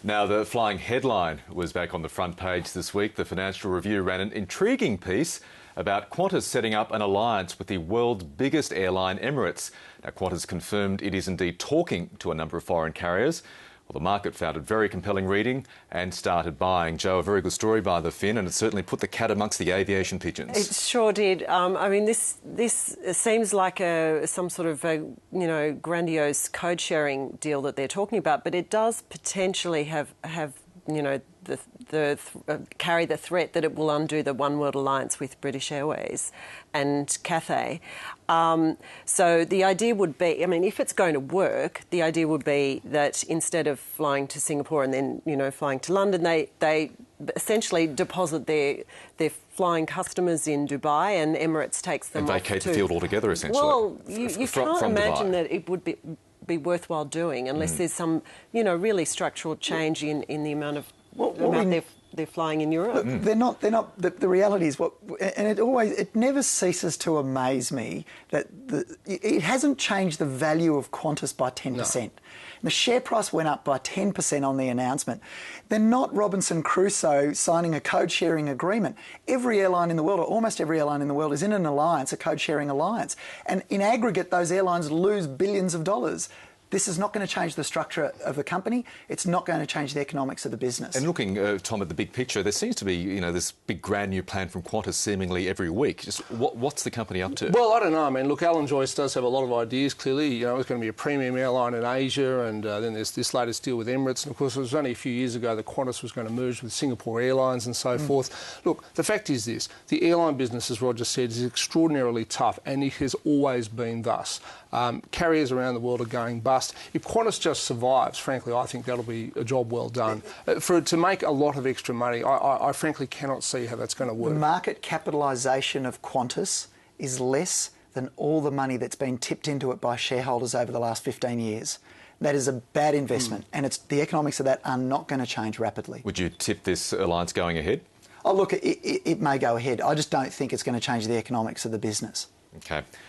Now, the flying headline was back on the front page this week. The Financial Review ran an intriguing piece about Qantas setting up an alliance with the world's biggest airline, Emirates. Now, Qantas confirmed it is indeed talking to a number of foreign carriers. Well, the market found it very compelling reading and started buying. Joe, a very good story by the Fin, and it certainly put the cat amongst the aviation pigeons. It sure did. I mean, this seems like some sort of grandiose code sharing deal that they're talking about, but it does potentially have carry the threat that it will undo the One World Alliance with British Airways and Cathay. So the idea would be, I mean, if it's going to work, the idea would be that instead of flying to Singapore and then, flying to London, they essentially deposit their flying customers in Dubai, and Emirates takes them and vacate the field altogether, essentially. Well, you can't imagine that it would be worthwhyle doing unless there's some, really structural change in the amount of they're flying in Europe. They're not. The reality is it never ceases to amaze me that it hasn't changed the value of Qantas by 10%. No. The share price went up by 10% on the announcement. They're not Robinson Crusoe signing a code-sharing agreement. Every airline in the world, or almost every airline in the world, is in an alliance, a code-sharing alliance. And in aggregate, those airlines lose billions of dollars. This is not going to change the structure of the company. It's not going to change the economics of the business. And looking, Tom, at the big picture, there seems to be, this big grand new plan from Qantas seemingly every week. Just what's the company up to? Well, I don't know. I mean, look, Alan Joyce does have a lot of ideas, clearly. It's going to be a premium airline in Asia, and then there's this latest deal with Emirates. And, of course, it was only a few years ago that Qantas was going to merge with Singapore Airlines and so forth. Look, the fact is this. The airline business, as Roger said, is extraordinarily tough, and it has always been thus. Carriers around the world are going bust. If Qantas just survives, frankly, I think that'll be a job well done. For it to make a lot of extra money, I frankly cannot see how that's going to work. The market capitalisation of Qantas is less than all the money that's been tipped into it by shareholders over the last 15 years. That is a bad investment, and the economics of that are not going to change rapidly. Would you tip this alliance going ahead? Oh, look, it may go ahead. I just don't think it's going to change the economics of the business. Okay.